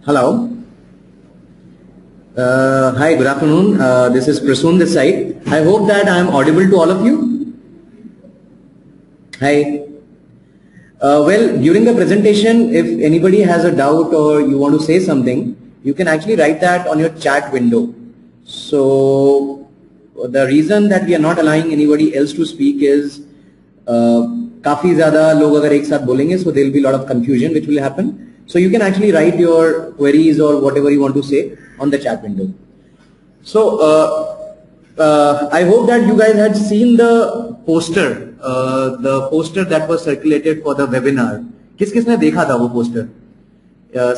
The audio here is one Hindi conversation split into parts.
Hello. Hi, good afternoon. This is Prasoon this side. I hope that I am audible to all of you. Hi. Well, during the presentation, if anybody has a doubt or you want to say something, you can actually write that on your chat window. So, the reason that we are not allowing anybody else to speak is काफी ज़्यादा लोग अगर एक साथ बोलेंगे, so there will be a lot of confusion which will happen. So you can actually write your queries or whatever you want to say on the chat window. So I hope that you guys had seen the poster that was circulated for the webinar. किस-किसने देखा था वो पोस्टर?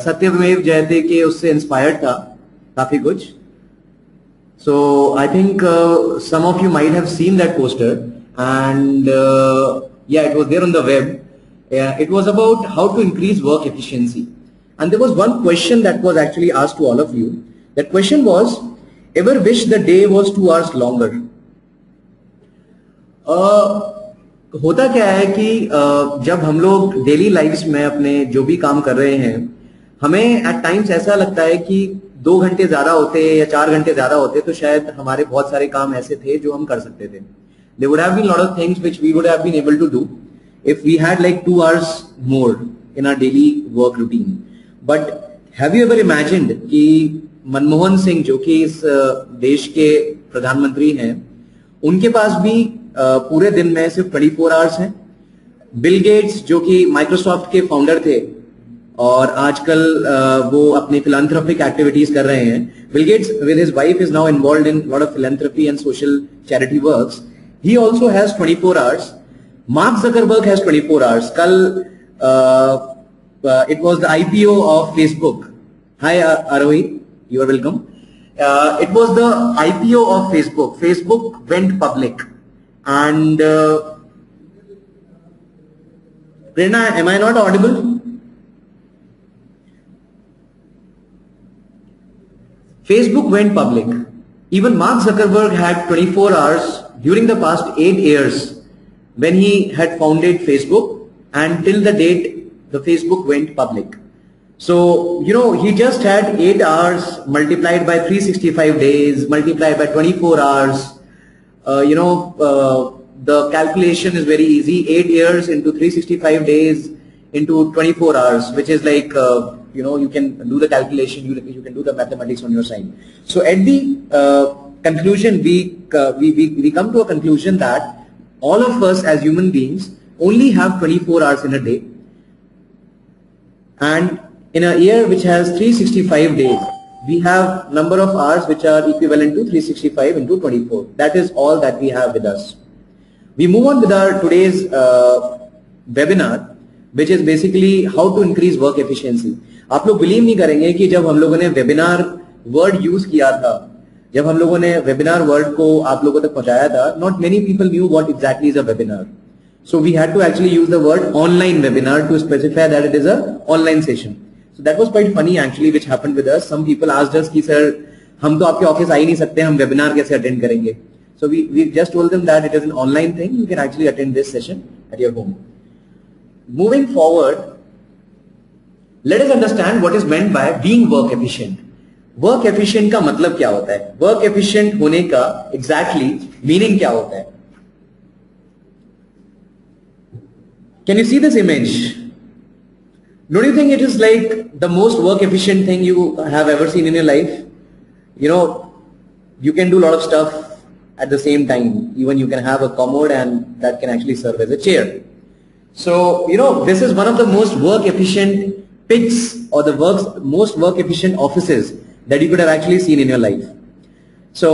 सत्यमेव जयते के उससे इंस्पायर्ड था काफी कुछ. So I think some of you might have seen that poster, and yeah, it was there on the web. It was about how to increase work efficiency, and there was one question that was actually asked to all of you. That question was, ever wish the day was 2 hours longer? होता क्या है कि जब हम लोग डेली लाइफ्स में अपने जो भी काम कर रहे हैं, हमें एट टाइम्स ऐसा लगता है कि 2 घंटे ज्यादा होते या 4 घंटे ज्यादा होते तो शायद हमारे बहुत सारे काम ऐसे थे जो हम कर सकते थे. There would have been a lot of things which we would have been able to do if we had like 2 hours more in our daily work routine. But have you ever imagined कि मनमोहन सिंह जो कि इस देश के प्रधानमंत्री हैं, उनके पास भी पूरे दिन में सिर्फ 24 आवर्स हैं. बिल गेट्स जो कि माइक्रोसॉफ्ट के फाउंडर थे और आजकल वो अपनी फिलैंथ्रोपिक एक्टिविटीज कर रहे हैं. Bill Gates with his wife is now involved in lot of philanthropy and social charity works. He also has 24 hours. Mark Zuckerberg has 24 hours. Kal it was the IPO of Facebook. Hi Arohi, you are welcome. It was the IPO of Facebook. Facebook went public, and Prerna, am I not audible? Facebook went public. Even Mark Zuckerberg had 24 hours during the past 8 years when he had founded Facebook, and till the date the Facebook went public. So, you know, he just had 8 hours multiplied by 365 days, multiplied by 24 hours. The calculation is very easy. 8 years into 365 days into 24 hours, which is like, you can do the calculation, you can do the mathematics on your side. So at the conclusion, we come to a conclusion that all of us as human beings only have 24 hours in a day, and in a year which has 365 days, we have number of hours which are equivalent to 365 into 24. That is all that we have with us. We move on with our today's webinar, which is basically how to increase work efficiency. आप लोग बिलीव नहीं करेंगे कि जब हम लोगों ने वेबिनार वर्ड यूज किया था, जब हम लोगों ने वेबिनार वर्ड को आप लोगों तक पहुंचाया था, not many people knew what exactly is a webinar. So we had to actually use the word online webinar to specify that it is a online session. So that was quite funny actually, which happened with us. Some people asked us कि सर हम तो आपके ऑफिस आ ही नहीं सकते, हम वेबिनार कैसे अटेंड करेंगे? So we just told them that it is an online thing. You can actually attend this session at your home. Moving forward, let us understand what is meant by being work efficient. Work efficient का मतलब क्या होता है? वर्क एफिशिएंट होने का एग्जैक्टली मीनिंग क्या होता है? Can you see this image? Don't you think it is like the most work efficient thing you have ever seen in your life? You can do a lot of stuff at the same time. Even you can have a commode and that can actually serve as a chair. So, this is one of the most work efficient picks or the most work efficient offices that you could have actually seen in your life. So,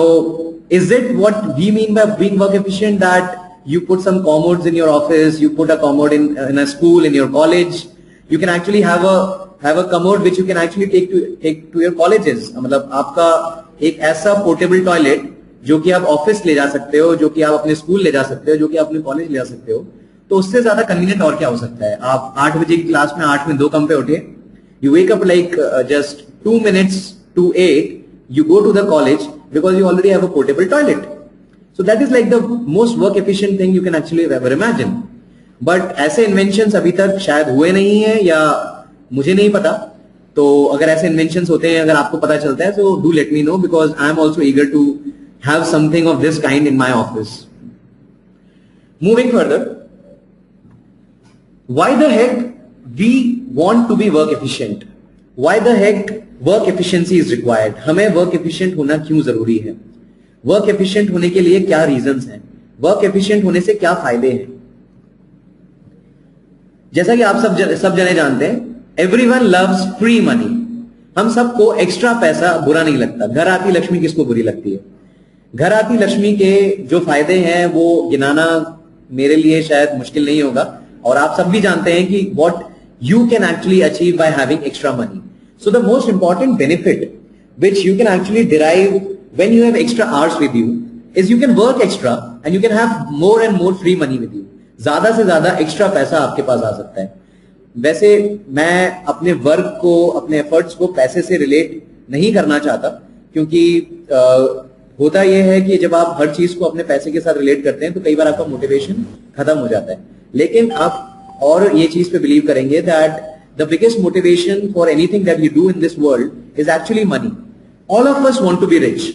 is it what we mean by being work efficient, that you put some commodes in your office, you put a commode in a school, in your college? You can actually have a commode which you can actually take to your colleges. मतलब आपका एक ऐसा पोर्टेबल टॉयलेट जो कि आप ऑफिस ले जा सकते हो, जो कि आप अपने स्कूल ले जा सकते हो, जो कि आप अपने कॉलेज ले जा सकते हो. तो उससे ज्यादा कन्वीनियंट और क्या हो सकता है? आप 8 बजे की क्लास में 8 में 2 कम पे उठे, you wake up like just 2 minutes to 8, you go to the college because you already have a portable toilet. So that is like the most work efficient thing you can actually ever imagine. But ऐसे inventions अभी तक शायद हुए नहीं है या मुझे नहीं पता. तो अगर ऐसे इन्वेंशंस होते हैं, अगर आपको पता चलता है, so do let me know because I am also eager to have something of this kind in my office. Moving further, why the heck we want to be work efficient? Why the heck work efficiency is required? हमें work efficient होना क्यों जरूरी है? Work efficient होने के लिए क्या reasons हैं? Work efficient होने से क्या फायदे हैं? जैसा कि आप सब जने जानते हैं, everyone loves free money. हम सबको एक्स्ट्रा पैसा बुरा नहीं लगता. घर आती लक्ष्मी किसको बुरी लगती है? घर आती लक्ष्मी के जो फायदे हैं वो गिनाना मेरे लिए शायद मुश्किल नहीं होगा, और आप सब भी जानते हैं कि what you can actually achieve by having extra money. So the most important benefit which you can actually derive when you have extra hours with you is you can work extra and you can have more and more free money with you. ज्यादा से ज्यादा एक्स्ट्रा पैसा आपके पास आ सकता है. वैसे मैं अपने वर्क को, अपने एफर्ट्स को पैसे से रिलेट नहीं करना चाहता, क्योंकि होता यह है कि जब आप हर चीज को अपने पैसे के साथ रिलेट करते हैं तो कई बार आपका मोटिवेशन खत्म हो जाता है. लेकिन आप और ये चीज पे बिलीव करेंगे that the biggest motivation for anything that you do in this world is actually money. All of us want to be rich,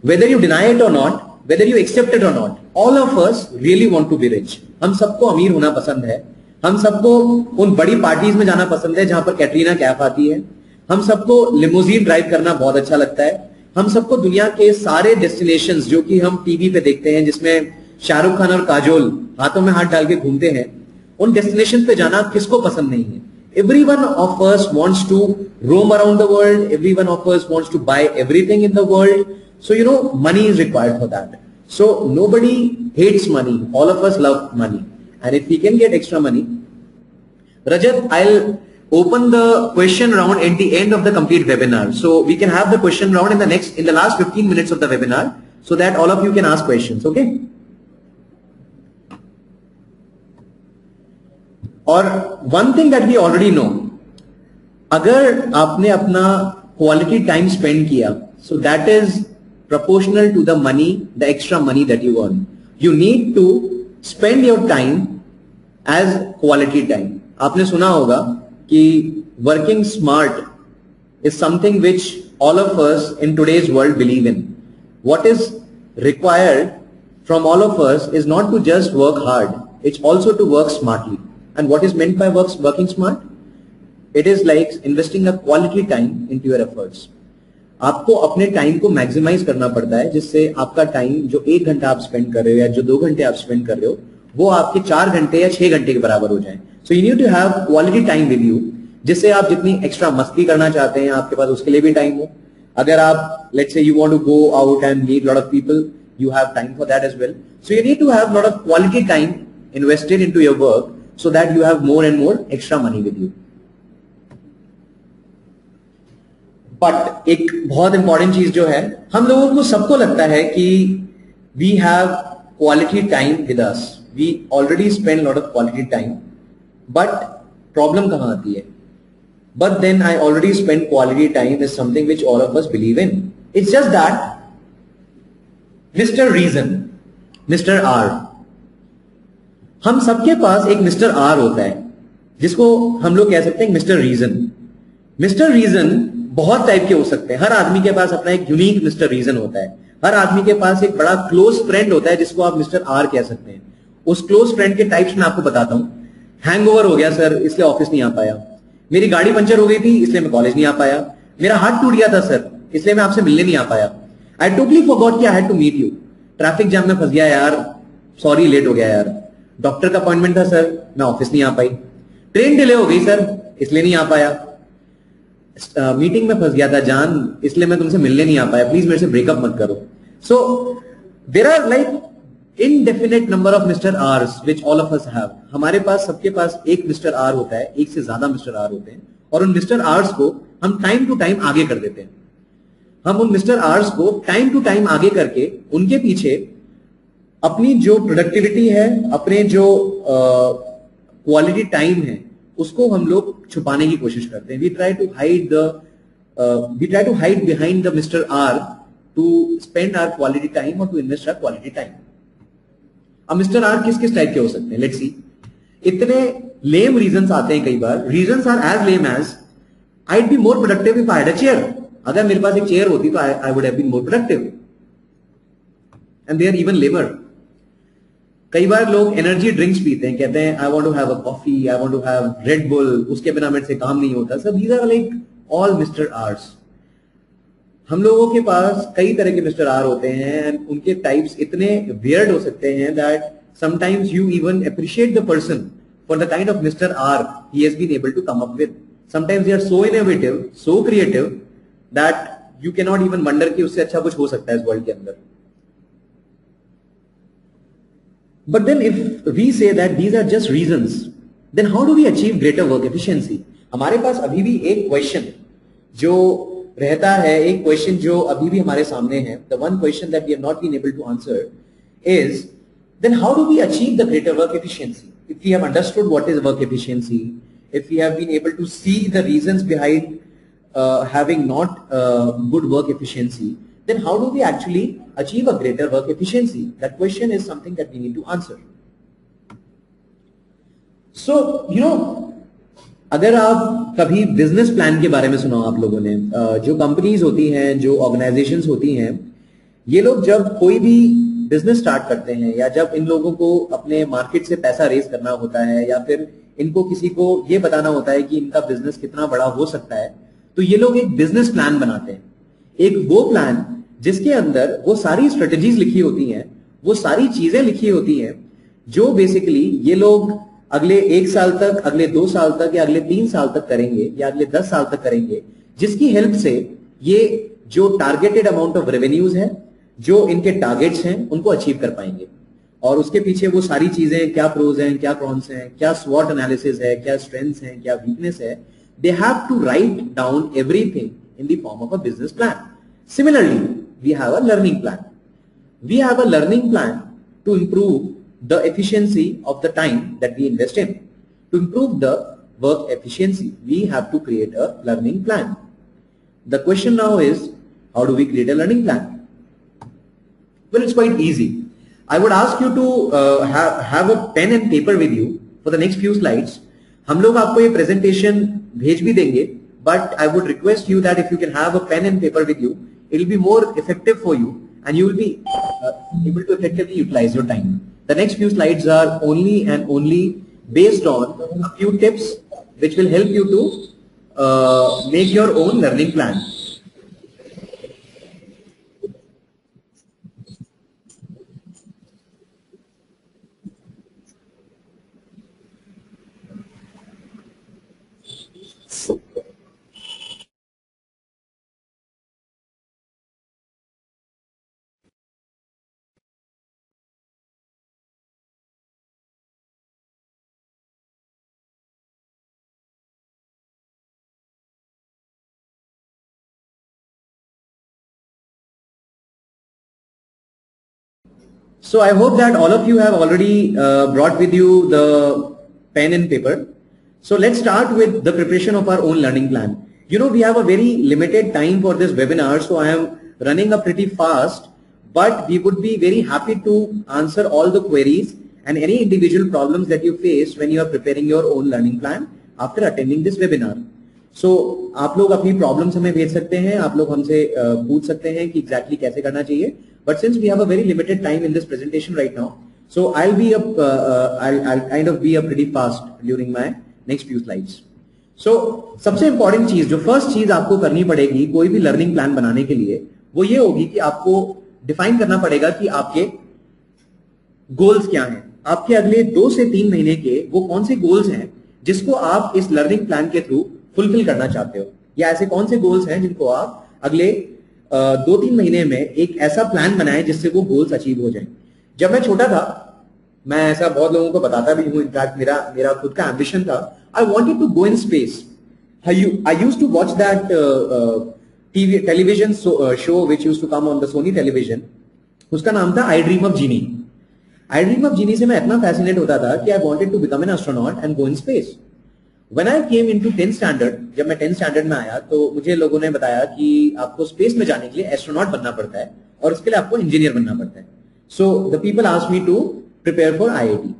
whether you deny it or not, whether you accept it or not, all of us really want to be rich. हम सबको अमीर होना पसंद है. हम सबको उन बड़ी पार्टीज में जाना पसंद है जहां पर कैटरीना कैफ आती है. हम सबको लिमोजीन ड्राइव करना बहुत अच्छा लगता है. हम सबको दुनिया के सारे डेस्टिनेशंस जो कि हम टीवी पे देखते हैं, जिसमें शाहरुख खान और काजोल हाथों में हाथ डाल के घूमते हैं, उन डेस्टिनेशन पे जाना किसको पसंद नहीं है? Everyone of us wants to roam around the world. Everyone of us wants to buy everything in the world. So you know, money is required for that. So nobody hates money. All of us love money. And if we can get extra money, Rajat, I'll open the question round at the end of the complete webinar. So we can have the question round in the last 15 minutes of the webinar, so that all of you can ask questions. Okay? और one thing that we already know, अगर आपने अपना quality time spend किया, so that is proportional to the money, the extra money that you earn. You need to spend your time as quality time. आपने सुना होगा कि working smart is something which all of us in today's world believe in. What is required from all of us is not to just work hard, it's also to work smartly. And what is meant by working smart? It is like investing a quality time into your efforts. आपको अपने टाइम को मैक्सिमाइज करना पड़ता है, जिससे आपका टाइम जो 1 घंटा आप स्पेंड कर रहे हो या जो 2 घंटे आप स्पेंड कर रहे हो, वो आपके 4 घंटे या 6 घंटे के बराबर हो जाए. So you need to have quality time with you, जिससे आप जितनी एक्स्ट्रा मस्ती करना चाहते हैं आपके पास उसके लिए भी टाइम हो. अगर आप let's say you want to go out and meet lot of people, you have time for that as well. So you need to have a lot of quality time invested into your work so that you have more and more extra money with you. But एक बहुत इंपॉर्टेंट चीज जो है, हम लोगों को सबको लगता है कि we have quality time with us. We already spend a lot of quality time. But problem कहाँ आती है? But then I already spent quality time is something which all of us believe in. It's just that Mr. Reason, Mr. R, हम सबके पास एक मिस्टर आर होता है जिसको हम लोग कह सकते हैं मिस्टर रीजन. मिस्टर रीजन बहुत टाइप के हो सकते हैं. हर आदमी के पास अपना एक यूनिक मिस्टर रीजन होता है. हर आदमी के पास एक बड़ा क्लोज फ्रेंड होता है जिसको आप मिस्टर आर कह सकते हैं. उस क्लोज फ्रेंड के टाइप्स में आपको बताता हूं. हैंगओवर हो गया सर, इसलिए ऑफिस नहीं आ पाया. मेरी गाड़ी पंचर हो गई थी, इसलिए मैं कॉलेज नहीं आ पाया. मेरा हाथ टूट गया था सर, इसलिए मैं आपसे मिलने नहीं आ पाया. आई टोटली फॉरगॉट कि I had to meet you. Traffic jam में फंस गया यार, सॉरी लेट हो गया यार. डॉक्टर का अपॉइंटमेंट था सर, मैं ऑफिस नहीं आ पाई. ट्रेन डिले हो गई सर, इसलिए नहीं आ पाया. मीटिंग में फंस गया था जान, इसलिए मैं तुमसे मिलने नहीं आ पाया. प्लीज मेरे से ब्रेकअप मत करो. So there are like indefinite number of Mr. R's which all of us have. हमारे पास सबके पास एक मिस्टर आर होता है, एक से ज्यादा मिस्टर आर होते हैं, और उन मिस्टर आर्स को हम टाइम टू टाइम आगे कर देते हैं. हम उन मिस्टर आर्स को टाइम टू टाइम आगे करके उनके पीछे अपनी जो प्रोडक्टिविटी है, अपने जो क्वालिटी टाइम है, उसको हम लोग छुपाने की कोशिश करते हैं. We try to hide behind the mister R to spend our quality time और to invest our quality time. अब मिस्टर आर किस किस टाइप के हो सकते हैं, लेट्स सी. इतने लेम रीजंस आते हैं कई बार. Reasons are as lame as I'd be more productive if I had a chair. अगर मेरे पास एक चेयर होती तो I would have been more productive. And they are even labor. कई बार लोग एनर्जी ड्रिंक्स पीते हैं, कहते हैं I want to have a coffee, I want to have Red Bull, उसके बिना मेरे से काम नहीं होता. सब these are like all mister R's. हम लोगों के पास कई तरह के मिस्टर आर होते हैं एंड उनके टाइप्स इतने वियर्ड हो सकते हैं that sometimes you even appreciate the person for the kind of mister R he has been able to come up with. Sometimes they are so innovative, so creative that you can not even wonder कि उससे अच्छा कुछ हो सकता है इस वर्ल्ड के अंदर. But then if we say that these are just reasons, then how do we achieve greater work efficiency? हमारे पास अभी भी एक क्वेश्चन जो रहता है, एक क्वेश्चन जो अभी भी हमारे सामने है. The one question that we have not been able to answer is, then how do we achieve the greater work efficiency? If we have understood what is work efficiency, if we have been able to see the reasons behind having not good work efficiency, then how do we actually achieve a greater work efficiency? That question is something that we need to answer. So, you know, अगर आप कभी बिजनेस प्लान के बारे में सुना आप लोगों ने, जो कंपनीज होती हैं, जो ऑर्गेनाइजेशंस होती हैं, ये लोग जब कोई भी बिजनेस स्टार्ट करते हैं या जब इन लोगों को अपने मार्केट से पैसा रेज करना होता है या फिर इनको किसी को ये बताना होता है कि इनका बिजनेस कितना बड़ा हो सकता है, तो ये लोग एक बिजनेस प्लान बनाते हैं. एक वो प्लान जिसके अंदर वो सारी स्ट्रेटजीज लिखी होती हैं, वो सारी चीजें लिखी होती हैं जो बेसिकली ये लोग अगले 1 साल तक, अगले 2 साल तक या अगले 3 साल तक करेंगे या अगले 10 साल तक करेंगे, जिसकी हेल्प से ये जो टारगेटेड अमाउंट ऑफ रेवेन्यूज है, जो इनके टारगेट्स हैं, उनको अचीव कर पाएंगे. और उसके पीछे वो सारी चीजें, क्या प्रोज हैं, क्या कॉन्स हैं, क्या स्वॉट एनालिसिस है, क्या स्ट्रेंथ्स हैं, क्या वीकनेस है, they have to write down everything in the form of a business plan. Similarly, we have a learning plan. We have a learning plan to improve the efficiency of the time that we invest in. To improve the work efficiency, we have to create a learning plan. The question now is, how do we create a learning plan? Well, it's quite easy. I would ask you to have a pen and paper with you for the next few slides. हम लोग आपको ये presentation भेज भी देंगे, but I would request you that if you can have a pen and paper with you, it will be more effective for you and you will be able to effectively utilize your time. The next few slides are only and only based on a few tips which will help you to make your own learning plan. So I hope that all of you have already brought with you the pen and paper. So let's start with the preparation of our own learning plan. You know, we have a very limited time for this webinar, so I am running up pretty fast, but we would be very happy to answer all the queries and any individual problems that you face when you are preparing your own learning plan after attending this webinar. So आप लोग अपनी problems हमें भेज सकते हैं, आप लोग हमसे पूछ सकते हैं कि exactly कैसे करना चाहिए. But since we have a very limited time in this presentation right now, so I'll kind of be pretty fast during my next few slides. So सबसे important चीज, जो first चीज आपको करनी पड़ेगी कोई भी learning plan बनाने के लिए, वो ये होगी कि आपको define करना पड़ेगा कि आपके goals क्या हैं. आपके अगले 2 से 3 महीने के वो कौन से goals हैं जिसको आप इस learning plan के थ्रू fulfill करना चाहते हो, या ऐसे कौन से goals हैं जिनको आप अगले 2-3 महीने में एक ऐसा प्लान बनाएं जिससे वो गोल्स अचीव हो जाएं. जब मैं छोटा था, मैं ऐसा बहुत लोगों को बताता भी हूं, इनफैक्ट मेरा खुद का एम्बिशन था, I wanted to go in space. I used to watch that television show which used to come on the Sony television. उसका नाम था I dream of Jeannie. I dream of Jeannie से मैं इतना फैसिनेट होता था कि I wanted to become an astronaut and go in space. When I came into 10th standard, जब मैं 10th standard में आया तो मुझे लोगों ने बताया कि आपको स्पेस में जाने के लिए एस्ट्रोनॉट बनना पड़ता है और उसके लिए आपको इंजीनियर बनना पड़ता है. So the people asked me to prepare for IIT.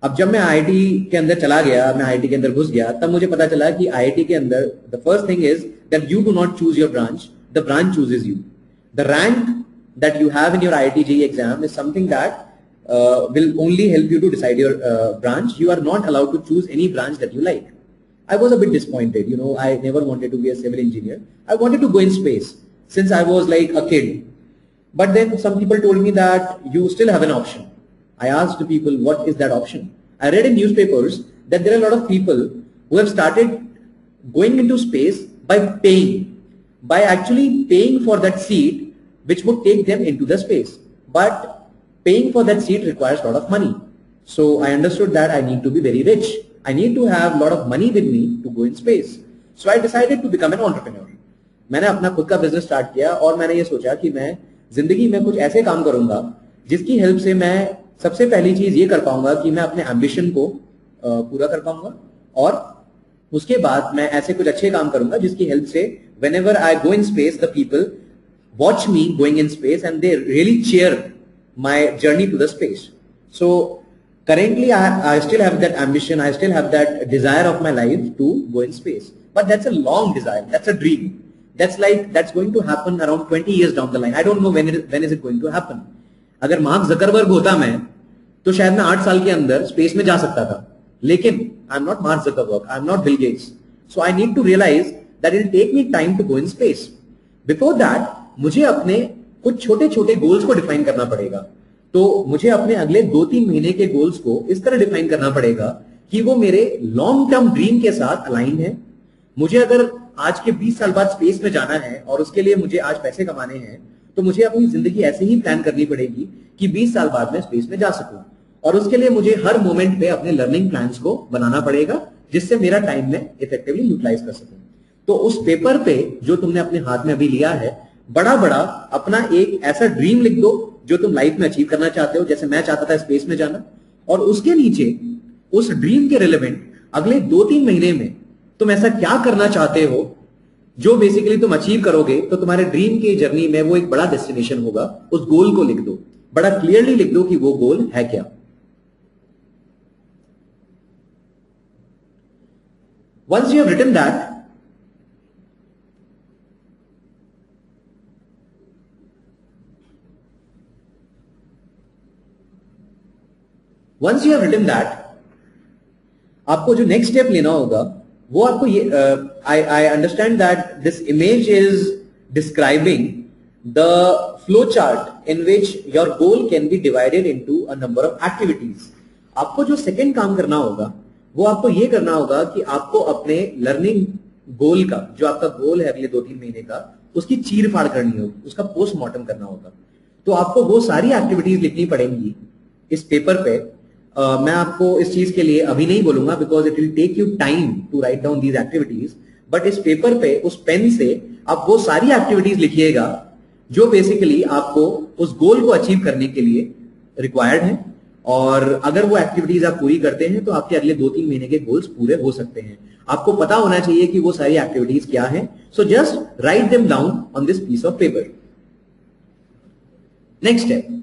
अब जब मैं आईआईटी के अंदर चला गया, मैं आईआईटी के अंदर घुस गया, तब मुझे पता चला कि आईआईटी के अंदर the first thing is that you do not choose your branch, the branch chooses you. The rank that you have in your IIT JEE exam is something that will only help you to decide your branch. You are not allowed to choose any branch that you like. I was a bit disappointed. You know, I never wanted to be a civil engineer. I wanted to go in space since I was like a kid. But then some people told me that you still have an option. I asked the people, what is that option? I read in newspapers that there are a lot of people who have started going into space by actually paying for that seat which would take them into the space. But paying for that seat requires a lot of money. So I understood that I need to be very rich. I need to have a lot of money with me to go in space. So I decided to become an entrepreneur. मैंने अपना खुद का बिजनेस स्टार्ट किया और मैंने ये सोचा कि मैं जिंदगी में कुछ ऐसे काम करूंगा जिसकी हेल्प से मैं सबसे पहली चीज ये कर पाऊंगा कि मैं अपने एम्बिशन को पूरा कर पाऊंगा, और उसके बाद मैं ऐसे कुछ अच्छे काम करूंगा जिसकी हेल्प से whenever I go in space, the people watch me going in space and they really cheer my journey to the space. So currently I still have that ambition, I still have that desire of my life to go in space. But that's a long desire, that's a dream. That's going to happen around 20 years down the line. I don't know when is it going to happen. अगर मार्क ज़करबर्ग होता मैं तो शायद मैं 8 साल के अंदर स्पेस में जा सकता था, लेकिन I am not Mark Zuckerberg, I am not Bill Gates. So I need to realize that it will take me time to go in space. Before that मुझे अपने कुछ छोटे छोटे गोल्स को डिफाइन करना पड़ेगा. तो मुझे अपने अगले 2-3 महीने के गोल्स को इस तरह डिफाइन करना पड़ेगा कि वो मेरे लॉन्ग टर्म ड्रीम के साथ अलाइन है. मुझे अगर आज के 20 साल बाद स्पेस में जाना है और उसके लिए मुझे आज पैसे कमाने हैं, तो मुझे अपनी जिंदगी ऐसे ही प्लान करनी पड़ेगी कि 20 साल बाद मैं स्पेस में जा सकूं. और उसके लिए मुझे हर मोमेंट पे अपने लर्निंग प्लान्स को बनाना पड़ेगा जिससे मेरा टाइम में इफेक्टिवली यूटिलाइज कर सकूं. तो उस पेपर पे जो तुमने अपने हाथ में अभी लिया है, बड़ा बड़ा अपना एक ऐसा ड्रीम लिख दो जो तुम लाइफ में अचीव करना चाहते हो. जैसे मैं चाहता था स्पेस में जाना, और उसके नीचे उस ड्रीम के रिलेवेंट अगले 2-3 महीने में तुम ऐसा क्या करना चाहते हो जो बेसिकली तुम अचीव करोगे तो तुम्हारे ड्रीम की जर्नी में वो एक बड़ा डेस्टिनेशन होगा. उस गोल को लिख दो, बड़ा क्लियरली लिख दो कि वो गोल है क्या. Once you have written that, आपको जो नेक्स्ट स्टेप लेना होगा वो आपको ये I understand that this image is describing the flow chart in which your goal can be divided into a number of activities. आपको जो सेकंड काम करना होगा वो आपको ये करना होगा कि आपको अपने लर्निंग गोल का, जो आपका गोल है अगले 2-3 महीने का, उसकी चीर फाड़ करनी होगी, उसका पोस्टमार्टम करना होगा. तो आपको वो सारी एक्टिविटीज लिखनी पड़ेंगी इस पेपर पे. मैं आपको इस चीज के लिए अभी नहीं बोलूंगा because it will take you time to write down these activities. But इस पेपर पे, उस पेन से आप वो सारी एक्टिविटीज लिखिएगा जो बेसिकली आपको उस गोल को अचीव करने के लिए रिक्वायर्ड है. और अगर वो एक्टिविटीज आप पूरी करते हैं तो आपके अगले 2-3 महीने के गोल्स पूरे हो सकते हैं. आपको पता होना चाहिए कि वो सारी एक्टिविटीज क्या है. So just write them down on this piece of paper. Next step,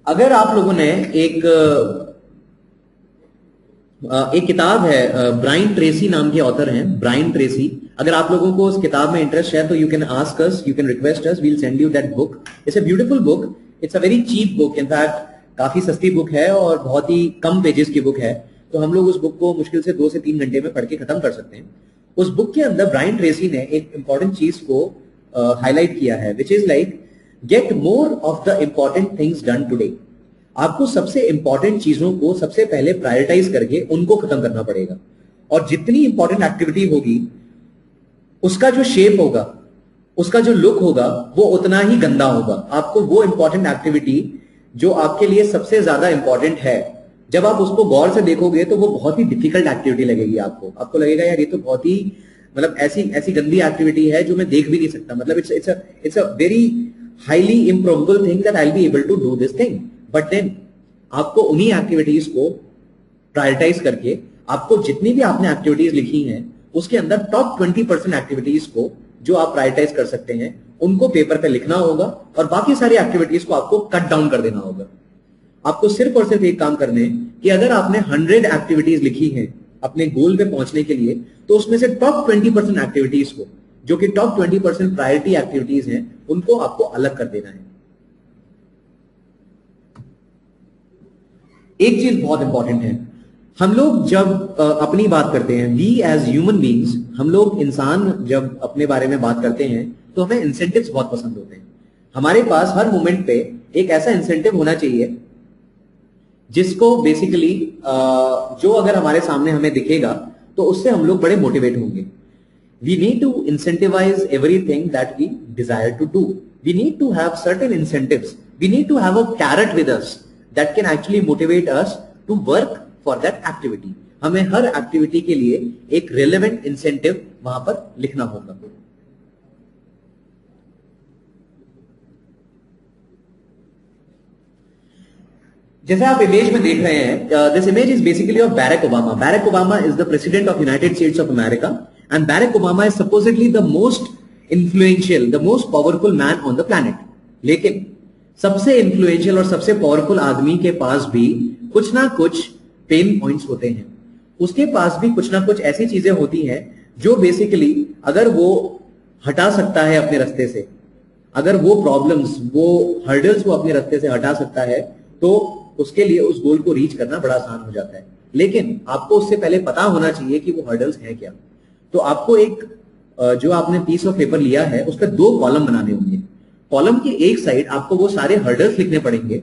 अगर आप लोगों ने एक किताब है, ब्रायन ट्रेसी नाम के ऑथर हैं, ब्रायन ट्रेसी. अगर आप लोगों को उस किताब में इंटरेस्ट है तो you can ask us, you can request us, we will send you that book. It's a beautiful book, it's a very cheap book. In fact काफी सस्ती बुक है और बहुत ही कम पेजेस की बुक है. तो हम लोग उस बुक को मुश्किल से 2 से 3 घंटे में पढ़ के खत्म कर सकते हैं. उस बुक के अंदर ब्रायन ट्रेसी ने एक इंपॉर्टेंट चीज को हाईलाइट किया है, which is like get more of the important things done today. आपको सबसे इंपॉर्टेंट चीजों को सबसे पहले प्रायोरिटाइज करके उनको खत्म करना पड़ेगा. और जितनी इंपॉर्टेंट एक्टिविटी होगी उसका जो शेप होगा, उसका जो लुक होगा, वो उतना ही गंदा होगा. आपको वो इंपॉर्टेंट एक्टिविटी जो आपके लिए सबसे ज्यादा इंपॉर्टेंट है, जब आप उसको गौर से देखोगे तो वो बहुत ही डिफिकल्ट एक्टिविटी लगेगी. आपको लगेगा यार ये तो बहुत ही मतलब ऐसी गंदी एक्टिविटी है जो मैं देख भी नहीं सकता. मतलब it's a very highly improbable thing that I will be able to do this thing. But then आपको उन्हीं एक्टिविटीज को प्रायोरिटाइज करके, आपको जितनी भी आपने एक्टिविटीज लिखी हैं उसके अंदर टॉप 20% एक्टिविटीज को जो आप प्रायोरिटाइज कर सकते हैं उनको पेपर पे लिखना होगा और बाकी सारी एक्टिविटीज को आपको कट डाउन कर देना होगा. आपको सिर्फ और सिर्फ एक काम करने हैं कि अगर आपने 100 एक्टिविटीज लिखी हैं अपने गोल पे पहुंचने के लिए, तो उसमें से टॉप 20% एक्टिविटीज को, जो कि टॉप 20% प्रायोरिटी एक्टिविटीज हैं, उनको आपको अलग कर देना है। एक चीज बहुत इंपॉर्टेंट है, हम लोग जब अपनी बात करते हैं, वी एज ह्यूमन बीइंग्स, हम लोग इंसान जब अपने बारे में बात करते हैं तो हमें इंसेंटिव्स बहुत पसंद होते हैं। हमारे पास हर मोमेंट पे एक ऐसा इंसेंटिव होना चाहिए जिसको बेसिकली जो अगर हमारे सामने हमें दिखेगा तो उससे हम लोग बड़े मोटिवेट होंगे। We need to incentivize everything that we desire to do. We need to have certain incentives. We need to have a carrot with us that can actually motivate us to work for that activity. हमें हर एक्टिविटी के लिए एक relevant incentive वहां पर लिखना होगा। जैसे आप इमेज में देख रहे हैं, this image is basically of Barack Obama. Barack Obama is the president of United states of America, and Barack Obama is supposedly the most influential, the most powerful man on the planet. लेकिन सबसे इन्फ्लुएंशियल और सबसे पावरफुल आदमी के पास भी कुछ ना कुछ पेन पॉइंट्स होते हैं। उसके पास भी कुछ ना कुछ ऐसी चीजें होती हैं जो बेसिकली अगर वो हटा सकता है अपने रास्ते से, अगर वो प्रॉब्लम्स, वो हर्डल्स वो अपने रास्ते से हटा सकता है, तो उसके लिए उस गोल को रीच करना बड़ा आसान हो जाता है। लेकिन आपको उससे पहले पता होना चाहिए कि वो हर्डल्स हैं क्या। तो आपको एक जो आपने पीस ऑफ पेपर लिया है उस पर 2 कॉलम बनाने होंगे। कॉलम की एक साइड आपको वो सारे हर्डल्स लिखने पड़ेंगे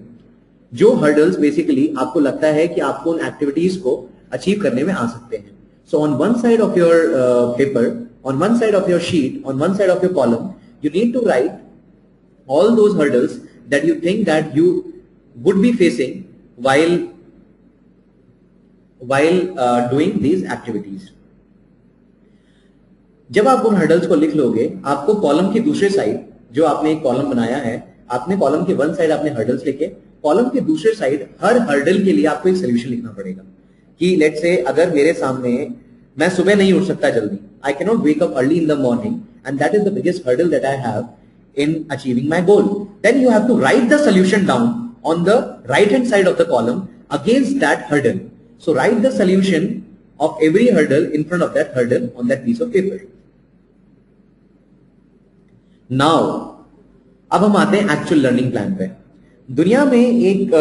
जो हर्डल्स बेसिकली आपको लगता है कि आपको उन एक्टिविटीज को अचीव करने में आ सकते हैं। So on one side of your paper, on one side of your sheet, on one side of your column, you need to write all those hurdles that you think that you would be facing while doing these activities. जब आप उन हर्डल्स को लिख लोगे, आपको कॉलम की दूसरे साइड, जो आपने एक कॉलम बनाया है, आपने कॉलम के वन साइड आपने हर्डल्स लिखे, कॉलम के दूसरे साइड हर हर्डल के लिए आपको एक सोल्यूशन लिखना पड़ेगा। कि लेट्स से अगर मेरे सामने, मैं सुबह नहीं उठ सकता जल्दी, I cannot wake up early in the morning, and that is the biggest hurdle that I have in achieving my goal. Then you have to write the solution down on the right hand side of the column against that hurdle. So write the solution of every hurdle in front of that hurdle on that piece of paper. Now, अब हम आते हैं एक्चुअल लर्निंग प्लान पे। दुनिया में एक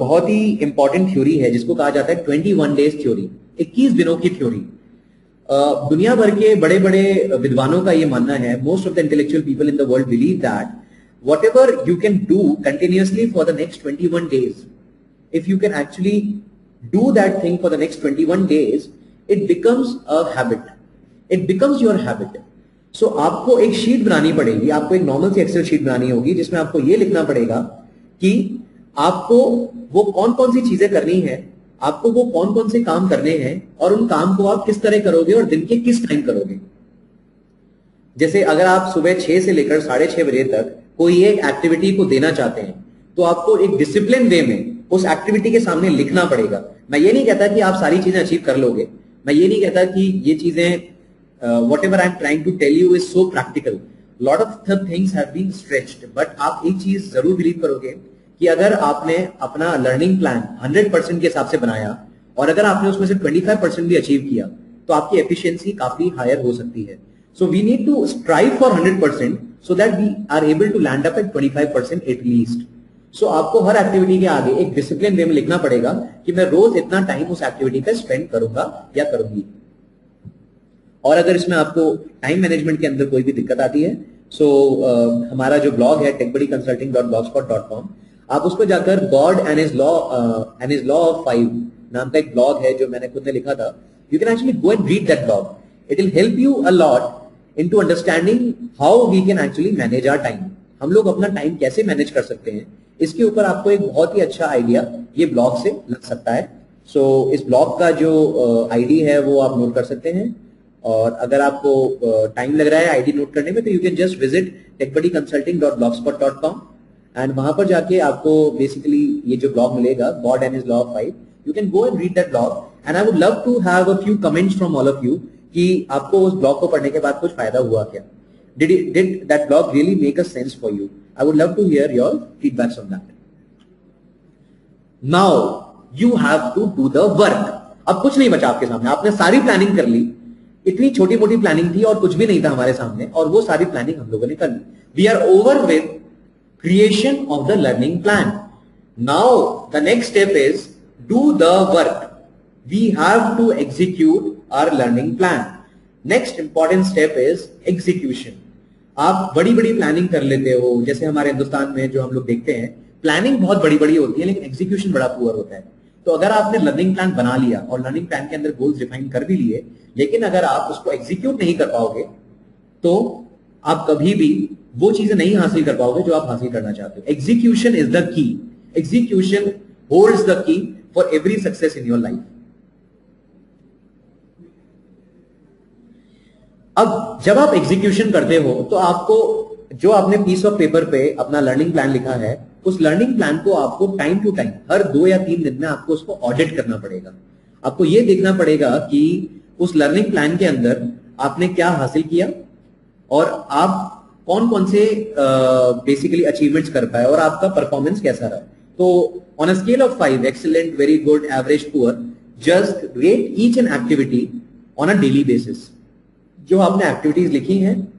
बहुत ही इंपॉर्टेंट थ्योरी है जिसको कहा जाता है 21 डेज थ्योरी, 21 दिनों की थ्योरी। दुनिया भर के बड़े बड़े विद्वानों का ये मानना है, most of the intellectual people in the world believe that whatever you can do continuously for the next 21 days, if you can actually do that thing for the next 21 days, it becomes a habit, it becomes your habit. So आपको एक शीट बनानी पड़ेगी, आपको एक नॉर्मल सी एक्सेल शीट बनानी होगी जिसमें आपको ये लिखना पड़ेगा कि आपको वो कौन कौन सी चीजें करनी है, आपको वो कौन कौन से काम करने हैं, और उन काम को आप किस तरह करोगे और दिन के किस टाइम करोगे। जैसे अगर आप सुबह 6 से लेकर 6:30 बजे तक कोई एक एक्टिविटी को देना चाहते हैं, तो आपको एक डिसिप्लिन वे में उस एक्टिविटी के सामने लिखना पड़ेगा। मैं ये नहीं कहता कि आप सारी चीजें अचीव कर लोगे, मैं ये नहीं कहता कि ये चीजें whatever I am trying to tell you is so practical. Lot of the things have been stretched, but आप एक चीज जरूर बिलीव करोगे कि अगर आपने अपना लर्निंग प्लान 100% के हिसाब से बनाया और अगर आपने उसमें से 25% भी अचीव किया, तो आपकी एफिशिएंसी काफी हायर हो सकती है। So we need to strive for 100% so that we are able to land up at 25% at least. So आपको हर एक्टिविटी के आगे एक डिसिप्लिन वे में लिखना पड़ेगा कि मैं रोज इतना टाइम उस एक्टिविटी पे स्पेंड करूंगा या करूंगी। और अगर इसमें आपको टाइम मैनेजमेंट के अंदर कोई भी दिक्कत आती है, सो हमारा जो ब्लॉग है techbuddyconsulting.blogspot.com, आप उस पर जाकर God and his law of 5 नाम का एक ब्लॉग है जो मैंने खुद ने लिखा था। You can actually go and read that blog, it will help you a lot into understanding how we can actually manage our time. हम लोग अपना टाइम कैसे मैनेज कर सकते हैं, इसके ऊपर आपको एक बहुत ही अच्छा आइडिया ये ब्लॉग से लग सकता है। सो इस ब्लॉग का जो आईडी है वो आप नोट कर सकते हैं, और अगर आपको टाइम लग रहा है आईडी नोट करने में, तो you can just visit techbuddyconsulting.blogspot.com and वहां पर जाके आपको बेसिकली ये जो ब्लॉग मिलेगा, God and his law of 5, you can go and read that blog, and I would love to have a few comments from all of you कि आपको उस ब्लॉग को पढ़ने के बाद कुछ फायदा हुआ क्या। Did that blog really make a sense for you? I would love to hear your feedbacks on that. Now you have to do the work. अब कुछ नहीं बचा आपके सामने, आपने सारी प्लानिंग कर ली, इतनी छोटी मोटी प्लानिंग थी और कुछ भी नहीं था हमारे सामने, और वो सारी प्लानिंग हम लोगों ने कर ली। We are over with creation of the learning plan. Now the next step is do the work. We have to execute our learning plan. Next important step is execution. आप बड़ी बड़ी प्लानिंग कर लेते हो, जैसे हमारे हिंदुस्तान में जो हम लोग देखते हैं, प्लानिंग बहुत बड़ी बड़ी होती है लेकिन एग्जीक्यूशन बड़ा पुअर होता है। तो अगर आपने लर्निंग प्लान बना लिया और लर्निंग प्लान के अंदर गोल्स डिफाइन कर भी लिए, लेकिन अगर आप उसको एग्जीक्यूट नहीं कर पाओगे तो आप कभी भी वो चीजें नहीं हासिल कर पाओगे जो आप हासिल करना चाहते हो। Execution is the key. Execution holds the key for every success in your life. अब जब आप एग्जीक्यूशन करते हो तो आपको जो आपने पीस ऑफ पेपर पे अपना लर्निंग प्लान लिखा है, उस लर्निंग प्लान को आपको टाइम टू टाइम हर 2 या 3 दिन में आपको उसको ऑडिट करना पड़ेगा। आपको ये देखना पड़ेगा कि उस लर्निंग प्लान के अंदर आपने क्या हासिल किया और आप कौन कौन से बेसिकली अचीवमेंट्स कर पाए और आपका परफॉर्मेंस कैसा रहा। तो on a scale of 5, excellent, very good, average, poor, just rate each an activity on a daily basis. जो आपने एक्टिविटीज लिखी हैं,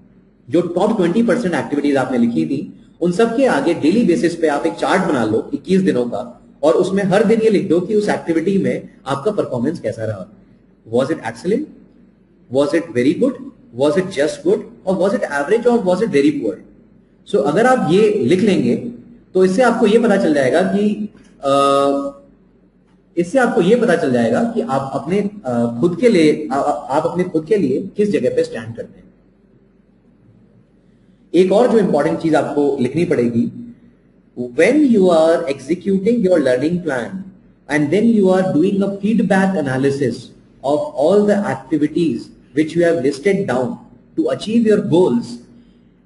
जो टॉप 20% एक्टिविटीज आपने लिखी थी, उन सब के आगे डेली बेसिस पे आप एक चार्ट बना लो 21 दिनों का, और उसमें हर दिन ये लिख दो कि उस एक्टिविटी में आपका परफॉर्मेंस कैसा रहा। Was it excellent, was it very good, was it just good, और वॉज इट एवरेज, और वॉज इट वेरी पुअर। सो अगर आप ये लिख लेंगे तो इससे आपको ये पता चल जाएगा कि आप अपने खुद के लिए आप अपने खुद के लिए किस जगह पे स्टैंड करते हैं। एक और जो इंपॉर्टेंट चीज आपको लिखनी पड़ेगी, when you are executing your learning plan and then you are doing a feedback analysis of all the activities which you have listed down to achieve your goals,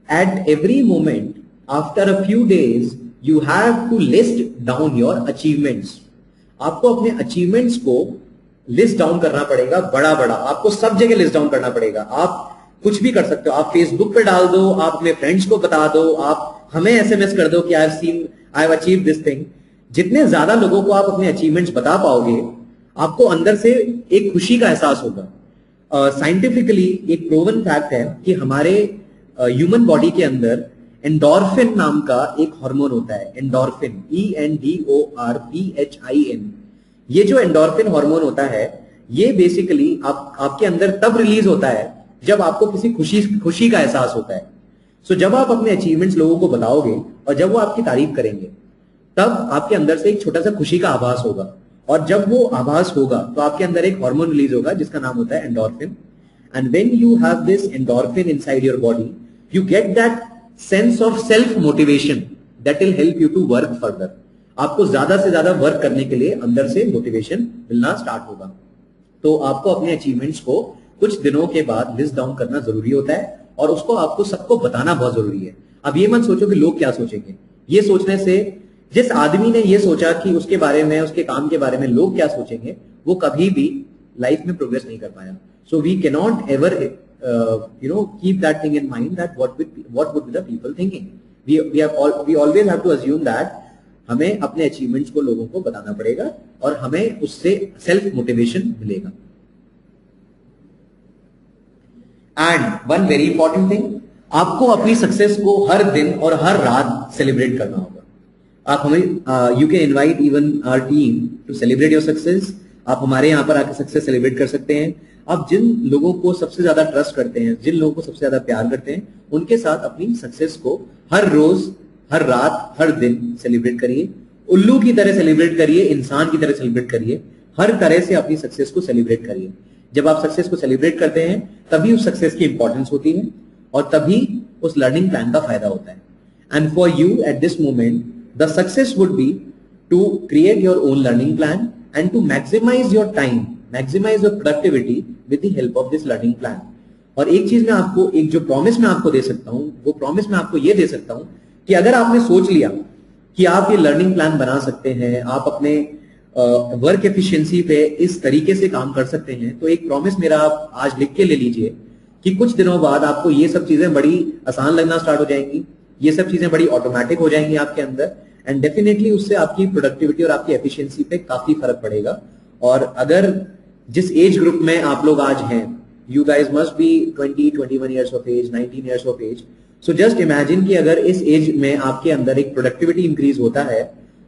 at every moment after a few days you have to list down your achievements. आपको अपने अचीवमेंट्स को लिस्ट डाउन करना पड़ेगा, बड़ा बड़ा आपको सब जगह लिस्ट डाउन करना पड़ेगा। आप कुछ भी कर सकते हो, आप फेसबुक पे डाल दो, आप अपने फ्रेंड्स को बता दो, आप हमें एसएमएस कर दो कि I have achieved this thing. जितने ज्यादा लोगों को आप अपने अचीवमेंट्स बता पाओगे, आपको अंदर से एक खुशी का एहसास होगा। साइंटिफिकली एक प्रूवन फैक्ट है कि हमारे ह्यूमन बॉडी के अंदर एंडोर्फिन नाम का एक हार्मोन होता है। Endorphin, ENDORPHIN। ये जो एंडोर्फिन हार्मोन होता है, ये बेसिकली आपके अंदर तब रिलीज होता है जब आपको किसी खुशी का एहसास होता है। सो जब आप अपने अचीवमेंट्स लोगों को बताओगे और जब वो आपकी तारीफ करेंगे, तब आपके अंदर से एक छोटा सा खुशी का आभास होगा, और जब वो आभास होगा तो आपके अंदर एक हार्मोन रिलीज होगा जिसका नाम होता है endorphin. And when you have this endorphin inside your body, you get that sense of self motivation that will help you to work further. आपको ज्यादा से ज्यादा वर्क करने के लिए अंदर से मोटिवेशन मिलना स्टार्ट होगा। तो आपको अपने अचीवमेंट्स को कुछ दिनों के बाद लिस्ट डाउन करना जरूरी होता है, और उसको आपको सबको बताना बहुत जरूरी है। अब ये मत सोचो कि लोग क्या सोचेंगे। ये सोचने से, जिस आदमी ने ये सोचा कि उसके बारे में, उसके काम के बारे में लोग क्या सोचेंगे, वो कभी भी लाइफ में प्रोग्रेस नहीं कर पाया। So we can not ever keep that thing in mind that what would be the people thinking. We always have to assume that हमें अपने अचीवमेंट्स को लोगों को बताना पड़ेगा और हमें उससे सेल्फ मोटिवेशन मिलेगा। And one very important thing, आपको अपनी सक्सेस को हर दिन और हर रात सेलिब्रेट करना होगा। आप हमें you can invite even our team to celebrate your success. आप हमारे यहाँ पर आकर सक्सेस सेलिब्रेट कर सकते हैं। आप जिन लोगों को सबसे ज्यादा ट्रस्ट करते हैं, जिन लोगों को सबसे ज्यादा प्यार करते हैं, उनके साथ अपनी सक्सेस को हर रोज, हर रात, हर दिन सेलिब्रेट करिए। उल्लू की तरह सेलिब्रेट करिए, इंसान की तरह सेलिब्रेट करिए, हर तरह से अपनी सक्सेस को सेलिब्रेट करिए। जब आप सक्सेस को सेलिब्रेट करते हैं तभी उस सक्सेस की इंपॉर्टेंस होती है और तभी उस लर्निंग प्लान का फायदा होता है। And for you at this moment the success would be to create your own learning plan and to maximise your time, maximise your productivity with the help of this learning plan. और एक चीज मैं आपको, एक जो प्रॉमिस मैं आपको दे सकता हूं, वो प्रॉमिस मैं आपको ये दे सकता हूं कि अगर आपने सोच लिया कि आप ये लर्निंग प्लान बना सकते हैं, आप अपने वर्क एफिशिएंसी पे इस तरीके से काम कर सकते हैं, तो एक प्रॉमिस मेरा आप आज लिख के ले लीजिए कि कुछ दिनों बाद आपको ये सब चीजें बड़ी आसान लगना स्टार्ट हो जाएंगी, ये सब चीजें बड़ी ऑटोमेटिक हो जाएंगी आपके अंदर, एंड डेफिनेटली उससे आपकी प्रोडक्टिविटी और आपकी एफिशिएंसी पे काफी फर्क पड़ेगा। और अगर जिस एज ग्रुप में आप लोग आज हैं, you guys must be 20, 21 years of age, 19 years of age. So just imagine कि अगर इस एज में आपके अंदर एक प्रोडक्टिविटी इंक्रीज होता है,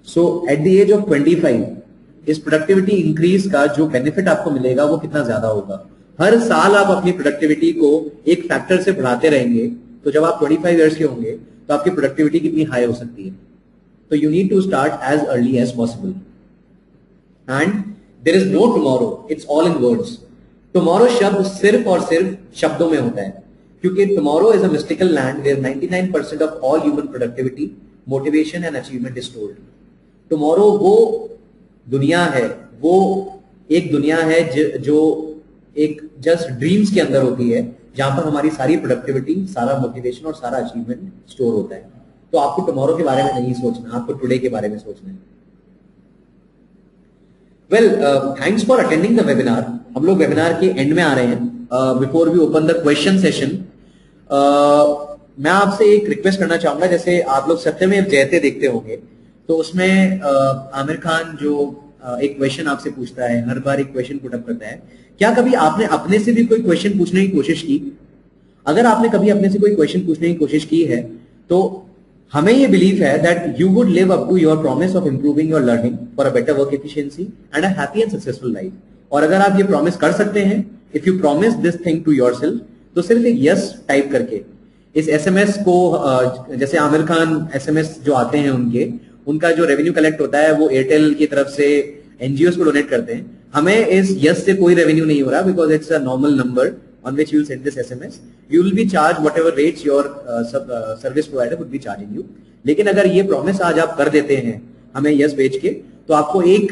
so at the age of 25 इस प्रोडक्टिविटी इंक्रीज का जो बेनिफिट आपको मिलेगा वो कितना ज्यादा होगा। हर साल आप अपनी प्रोडक्टिविटी को एक फैक्टर से बढ़ाते रहेंगे, तो जब आप 25 इयर्स के होंगे तो आपकी प्रोडक्टिविटी कितनी हाई हो सकती है। तो you need to start as early as possible and there is no tomorrow, it's all in words. Tomorrow शब्द सिर्फ और सिर्फ शब्दों में होता है, क्योंकि tomorrow is a mystical land where 99% of all human productivity, motivation and achievement is stored. Tomorrow वो दुनिया है, वो एक दुनिया है जो एक जस्ट ड्रीम्स के अंदर होती है, जहां पर हमारी सारी प्रोडक्टिविटी, सारा मोटिवेशन और सारा अचीवमेंट स्टोर होता है। तो आपको टुमारो के बारे में नहीं सोचना, आपको टुडे के बारे में सोचना है। Well, thanks for attending the webinar. हम लोग वेबिनार के एंड में आ रहे हैं। Before we open the question session, मैं आपसे एक रिक्वेस्ट करना चाहूंगा। जैसे आप लोग सत्यमेव जयते देखते होंगे, तो उसमें आमिर खान जो एक क्वेश्चन आपसे पूछता है, हर बार एक क्वेश्चन पुट अप करता है। क्या कभी आपने अपने से भी कोई क्वेश्चन पूछने की कोशिश की? अगर आपने कभी अपने से कोई क्वेश्चन पूछने की कोशिश की है, तो हमें ये बिलीव है that you would live up to your promise of improving your learning for a better work efficiency and a happy and successful life. और अगर आप ये प्रॉमिस कर सकते हैं, if you promise this thing to yourself, तो सिर्फ एक यस टाइप करके इस एसएमएस को, जैसे आमिर खान एसएमएस जो आते हैं उनका जो रेवेन्यू कलेक्ट होता है वो एयरटेल की तरफ से एनजीओस को डोनेट करते हैं। हमें इस यस से कोई रेवेन्यू नहीं हो रहा, because it's a normal number on which you will send this SMS. You will be charged whatever rates your service provider would be charging you. लेकिन अगर ये प्रॉमिस आज आप कर देते हैं हमें यस भेज के, तो आपको एक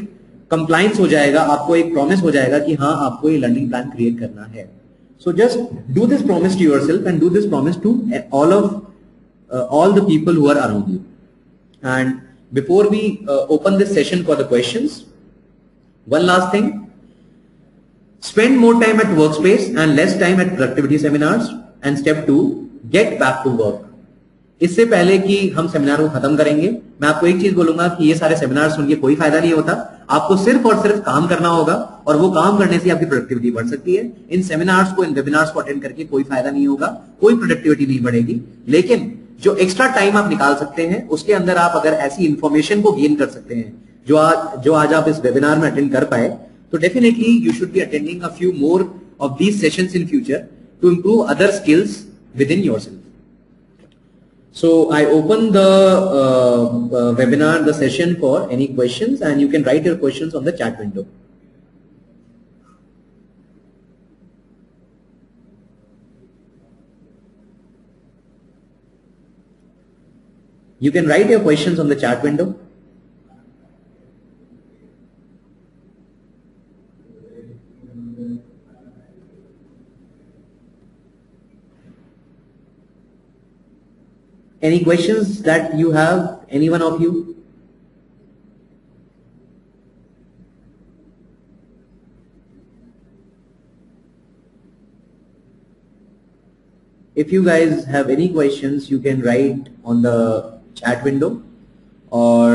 कंप्लायंस हो जाएगा, आपको एक प्रॉमिस हो जाएगा कि हाँ आपको ये लर्निंग प्लान क्रिएट करना है। So just do this promise to yourself and do this promise to all the people who are around you. And before we open this session for the questions, one last thing. Spend more time at workspace and less time at productivity seminars. And step 2, get back to work. इससे पहले कि हम सेमिनार को खत्म करेंगे, मैं आपको एक चीज बोलूंगा कि ये सारे सेमिनार सुन के कोई फायदा नहीं होता। आपको सिर्फ और सिर्फ काम करना होगा, और वो काम करने से आपकी प्रोडक्टिविटी बढ़ सकती है। इन सेमिनार्स को, इन वेबिनार्स को अटेंड करके कोई फायदा नहीं होगा, कोई प्रोडक्टिविटी नहीं बढ़ेगी। लेकिन जो एक्स्ट्रा टाइम आप निकाल सकते हैं, उसके अंदर आप अगर ऐसी इंफॉर्मेशन को गेन कर सकते हैं जो आज आप इस वेबिनार में अटेंड कर पाए, so definitely you should be attending a few more of these sessions in future to improve other skills within yourself. So I open the webinar, the session for any questions, and you can write your questions on the chat window. You can write your questions on the chat window. Any questions that you have, any one of you? If you guys have any questions, you can write on the chat window, or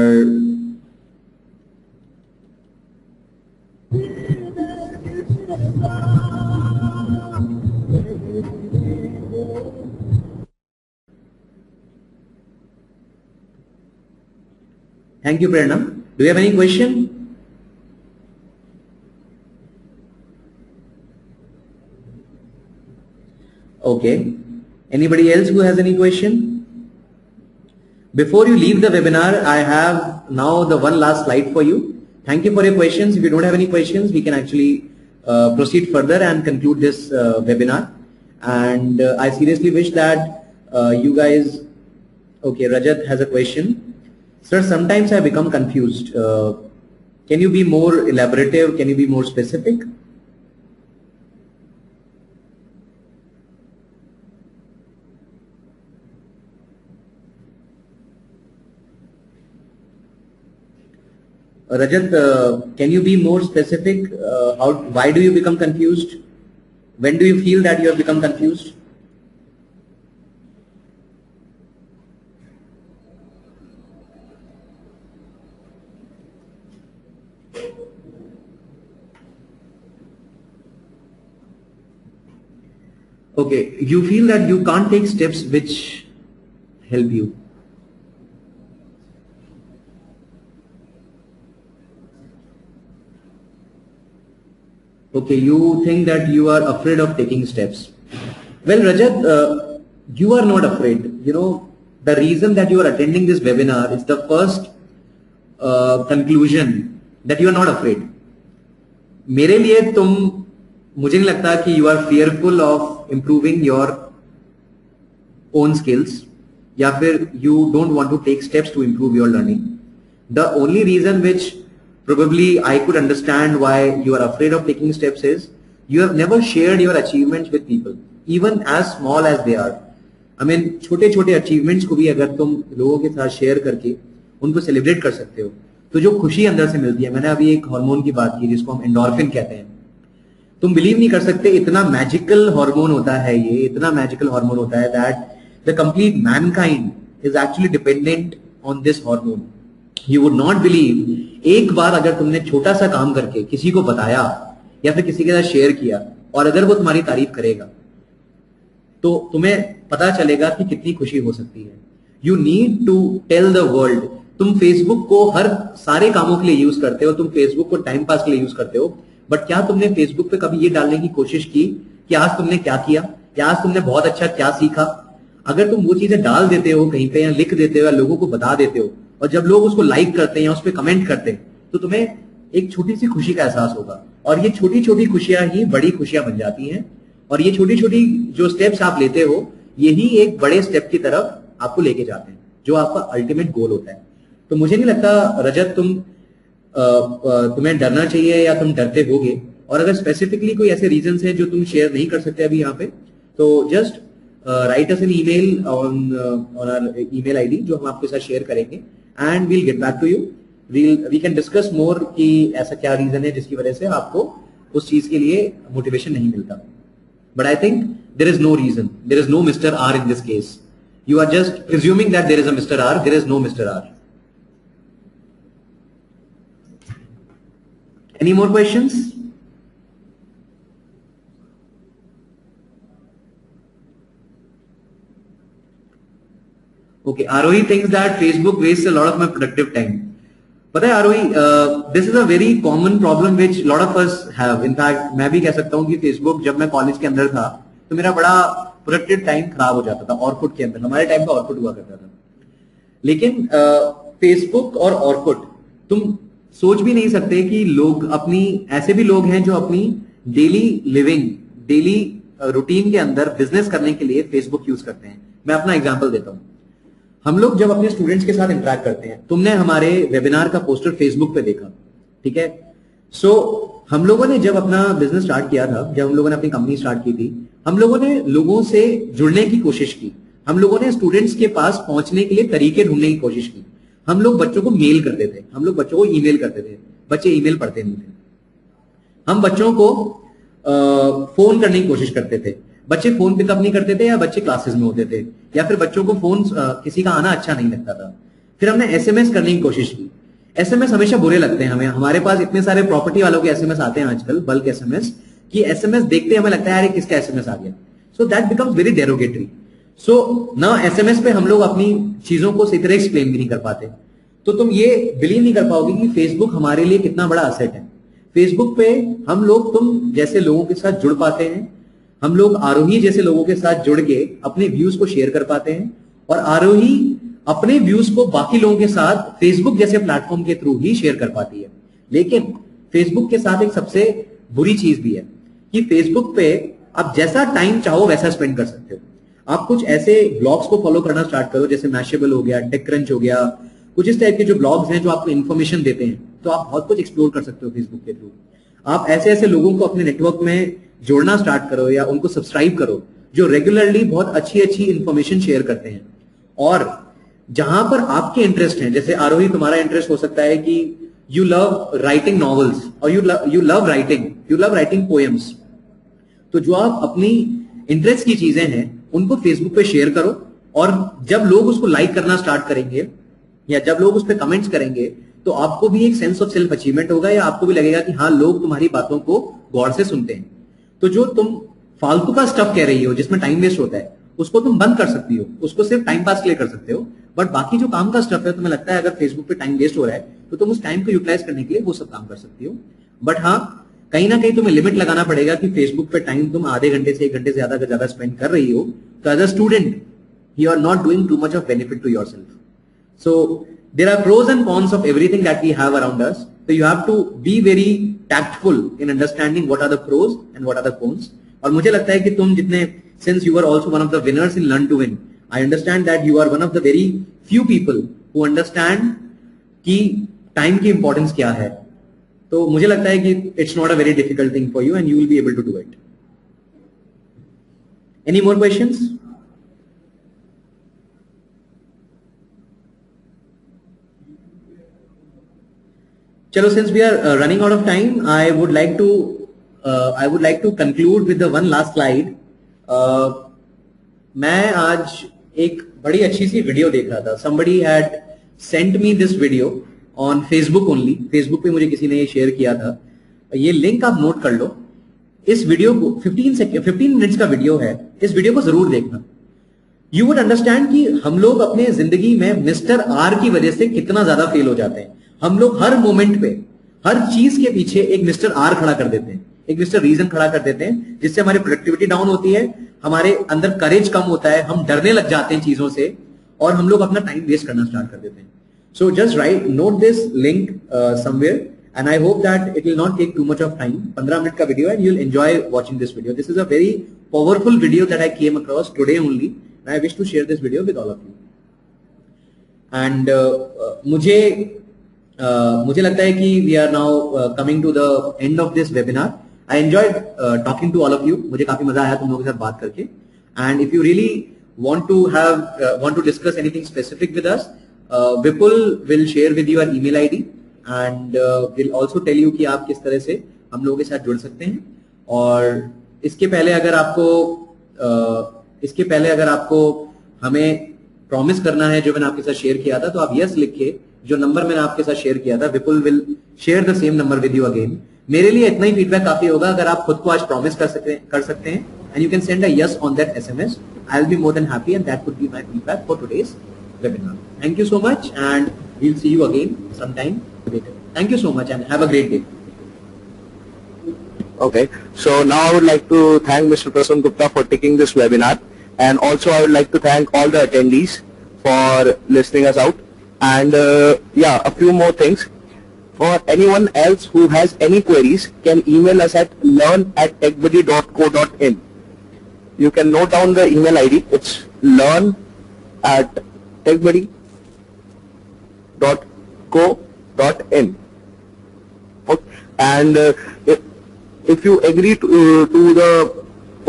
thank you, Prerna. Do you have any question? Okay. Anybody else who has any question? Before you leave the webinar, I have now the one last slide for you. Thank you for your questions. If you don't have any questions, we can actually proceed further and conclude this webinar. And I seriously wish that you guys, okay, Rajat has a question. Sir, sometimes I become confused. Can you be more elaborative? Can you be more specific? Rajat, can you be more specific? Why do you become confused? When do you feel that you have become confused? Okay, you feel that you can't take steps which help you. Okay, you think that you are afraid of taking steps. Well, Rajat, you are not afraid. You know, the reason that you are attending this webinar is the first conclusion that you are not afraid. मेरे लिए मुझे नहीं लगता कि you are fearful of improving your own skills या फिर you don't want to take steps to improve your learning. The only reason which probably I could understand why you are afraid of taking steps is you have never shared your achievements with people, even as small as they are. I mean, छोटे छोटे अचीवमेंट्स को भी अगर तुम लोगों के साथ शेयर करके उनको सेलिब्रेट कर सकते हो तो जो खुशी अंदर से मिलती है, मैंने अभी एक हार्मोन की बात की जिसको हम एंडोर्फिन कहते हैं, तुम बिलीव नहीं कर सकते इतना मैजिकल हार्मोन होता है ये, इतना मैजिकल हार्मोन होता है that the complete Mankind is actually dependent on this hormone. You would not believe, एक बार अगर तुमने छोटा सा काम करके किसी को बताया या फिर किसी के साथ शेयर किया और अगर वो तुम्हारी तारीफ करेगा तो तुम्हें पता चलेगा कि कितनी खुशी हो सकती है. You need to tell the world. तुम फेसबुक को हर सारे कामों के लिए यूज करते हो, तुम फेसबुक को टाइम पास के लिए यूज करते हो, बट क्या तुमने फेसबुक पे कभी ये डालने की कोशिश की कि आज तुमने क्या किया या आज तुमने बहुत अच्छा क्या सीखा? अगर तुम वो चीजें डाल देते हो कहीं पे या लिख देते हो या लोगों को बता देते हो और जब लोग उसको लाइक करते हैं या उस पर कमेंट करते हैं तो तुम्हें एक छोटी सी खुशी का एहसास होगा और ये छोटी छोटी खुशियां ही बड़ी खुशियां बन जाती हैं और ये छोटी छोटी जो स्टेप्स आप लेते हो यही एक बड़े स्टेप की तरफ आपको लेके जाते हैं जो आपका अल्टीमेट गोल होता है. तो मुझे नहीं लगता रजत तुम्हें डरना चाहिए या तुम डरते होगे, और अगर स्पेसिफिकली कोई ऐसे रीजंस है जो तुम शेयर नहीं कर सकते अभी यहाँ पे तो just write us an email on our email ID जो हम आपके साथ शेयर करेंगे and we'll get back to you. We can discuss more कि ऐसा क्या रीजन है जिसकी वजह से आपको उस चीज के लिए मोटिवेशन नहीं मिलता. But I think there is no reason, there is no mister R in this case. You are just presuming that there is a mister R. There is no mister R. Any more questions? Okay, Arohi thinks that Facebook wastes a lot of my productive time. पता है आरोही, this is a very common problem which lot of us have. In fact, मैं भी कह सकता हूँ कि Facebook जब मैं कॉलेज के अंदर था तो मेरा बड़ा प्रोडक्टिव टाइम खराब हो जाता था. ऑर्कुट के अंदर हमारे टाइम का ऑर्कुट हुआ करता था, लेकिन फेसबुक और ऑर्कुट तुम सोच भी नहीं सकते कि लोग अपनी, ऐसे भी लोग हैं जो अपनी डेली लिविंग, डेली रूटीन के अंदर बिजनेस करने के लिए फेसबुक यूज करते हैं. मैं अपना एग्जांपल देता हूं. हम लोग जब अपने स्टूडेंट्स के साथ इंटरेक्ट करते हैं, तुमने हमारे वेबिनार का पोस्टर फेसबुक पे देखा, ठीक है? सो हम लोगों ने जब अपना बिजनेस स्टार्ट किया था, जब हम लोगों ने अपनी कंपनी स्टार्ट की थी, हम लोगों ने लोगों से जुड़ने की कोशिश की. हम लोगों ने स्टूडेंट्स के पास पहुंचने के लिए तरीके ढूंढने की कोशिश की. हम लोग बच्चों को मेल करते थे, हम लोग बच्चों को ईमेल करते थे. बच्चे ईमेल पढ़ते नहीं थे. हम बच्चों को फोन करने की कोशिश करते थे. बच्चे फोन पिकअप नहीं करते थे या बच्चे क्लासेस में होते थे या फिर बच्चों को फोन किसी का आना अच्छा नहीं लगता था. फिर हमने एसएमएस करने की कोशिश की. एसएमएस हमेशा बुरे लगते हैं हमें. हमारे पास इतने सारे प्रॉपर्टी वालों के एसएमएस आते हैं आजकल, बल्क एसएमएस, कि एसएमएस देखते हमें लगता है यार किसका एसएमएस आ गया. So that becomes very derogatory. So ना एसएमएस पे हम लोग अपनी चीजों को सही तरह एक्सप्लेन भी नहीं कर पाते. तो तुम ये बिलीव नहीं कर पाओगे कि फेसबुक हमारे लिए कितना बड़ा असेट है. फेसबुक पे हम लोग तुम जैसे लोगों के साथ जुड़ पाते हैं, हम लोग आरोही जैसे लोगों के साथ जुड़ के अपने व्यूज को शेयर कर पाते हैं और आरोही अपने व्यूज को बाकी लोगों के साथ फेसबुक जैसे प्लेटफॉर्म के थ्रू ही शेयर कर पाती है. लेकिन फेसबुक के साथ एक सबसे बुरी चीज भी है कि फेसबुक पे आप जैसा टाइम चाहो वैसा स्पेंड कर सकते हो. आप कुछ ऐसे ब्लॉग्स को फॉलो करना स्टार्ट करो जैसे मैशेबल हो गया, टेकक्रंच हो गया, कुछ इस टाइप के जो ब्लॉग्स हैं जो आपको इन्फॉर्मेशन देते हैं, तो आप बहुत कुछ एक्सप्लोर कर सकते हो फेसबुक के थ्रू. आप ऐसे ऐसे लोगों को अपने नेटवर्क में जोड़ना स्टार्ट करो या उनको सब्सक्राइब करो जो रेगुलरली बहुत अच्छी अच्छी इंफॉर्मेशन शेयर करते हैं. और जहां पर आपके इंटरेस्ट हैं, जैसे आरोही तुम्हारा इंटरेस्ट हो सकता है कि यू लव राइटिंग नॉवेल्स और यू लव राइटिंग पोएम्स, तो जो आप अपनी इंटरेस्ट की चीजें हैं उनको फेसबुक पे शेयर करो और जब लोग उसको लाइक करना स्टार्ट करेंगे या जब लोग उस पर कमेंट्स करेंगे तो आपको भी एक सेंस ऑफ सेल्फ अचीवमेंट होगा या आपको भी लगेगा कि हाँ लोग तुम्हारी बातों को गौर से सुनते हैं. तो जो तुम फालतू का स्टफ कह रही हो जिसमें टाइम वेस्ट होता है, उसको तुम बंद कर सकती हो, उसको सिर्फ टाइम पास के लिए कर सकते हो। बट बाकी जो काम का स्टफ है, तुम्हें लगता है अगर फेसबुक पे टाइम वेस्ट हो रहा है तो तुम उस टाइम को यूटिलाइज करने के लिए वो सब काम कर सकती हो। बट हाँ, कहीं ना कहीं तुम्हें लिमिट लगाना पड़ेगा कि फेसबुक पे टाइम तुम आधे घंटे से 1 घंटे से ज्यादा स्पेंड कर रही हो, तो as a student you are not doing too much of benefit to yourself. So there are pros and cons of everything that we have around us. So you have to be very tactful in understanding what are the pros and what are the cons. और मुझे लगता है कि तुम जितने, since you are also one of the winners in Learn to Win, I understand that you are one of the very few people who understand कि time की importance क्या है. तो मुझे लगता है कि it's not a very difficult thing for you and you will be able to do it. Any more questions? Chalo, since we are running out of time, I would like to conclude with the one last slide. मैं आज एक बड़ी अच्छी सी वीडियो देख रहा था. Somebody had sent me this video on Facebook only. Facebook पे मुझे किसी ने ये शेयर किया था. ये लिंक आप नोट कर लो. इस वीडियो को 15 मिनट्स का वीडियो है. इस वीडियो को जरूर देखना. You would understand कि हम लोग अपने जिंदगी में मिस्टर आर की वजह से कितना ज्यादा फेल हो जाते हैं. हम लोग हर मोमेंट पे, हर चीज के पीछे एक मिस्टर आर खड़ा कर देते हैं, एक मिस्टर रीजन खड़ा कर देते हैं, जिससे हमारी प्रोडक्टिविटी डाउन होती है, हमारे अंदर करेज कम होता है, हम डरने लग जाते हैं चीजों से और हम लोग अपना टाइम वेस्ट करना स्टार्ट कर देते हैं. So just write, note this link somewhere and I hope that it will not take too much of time. 15 minute का वीडियो है, you will enjoy watching this video. This is a very powerful video that I came across today only and I wish to share this video with all of you. And मुझे लगता है कि we are now coming to the end of this webinar. I enjoyed talking to all of you. मुझे काफी मजा आया तुम लोगों के साथ बात करके. And if you really want to discuss anything specific with us, Vipul will share with you our email ID and will also tell you कि आप किस तरह से हम लोगों के साथ जुड़ सकते हैं. और इसके पहले अगर आपको हमें प्रॉमिस करना है जो मैंने आपके साथ शेयर किया था, तो आप यस लिख के जो नंबर मैंने आपके साथ शेयर किया था, Vipul will share the same number with you again. मेरे लिए इतना ही फीडबैक काफी होगा अगर आप खुद को आज प्रॉमिस कर सकते हैं and you can send a yes on that SMS. I will be more than happy and that would be my feedback for today's webinar. Thank you so much and we will see you again some time later. Thank you so much and have a great day. Okay, so now I would like to thank Mr. Prasun Gupta for taking this webinar, and also I would like to thank all the attendees for listening us out. And yeah, a few more things. For anyone else who has any queries, can email us at learn@techbuddy.co.in. You can note down the email ID. It's learn@techbuddy.co.in. Okay. And if you agree to the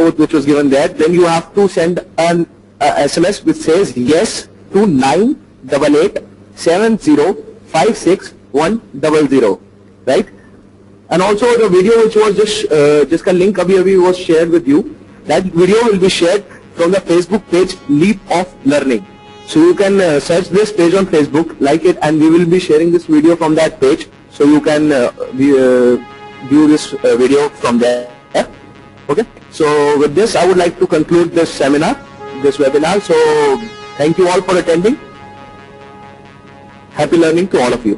oath which was given there, then you have to send an SMS which says yes to 98870561000, right? And also the video which was jiska link abhi was shared with you, that video will be shared from the Facebook page Leap of Learning. So you can search this page on Facebook, like it, and we will be sharing this video from that page, so you can view this video from there. Okay, so with this I would like to conclude this webinar. So thank you all for attending. Happy learning to all of you.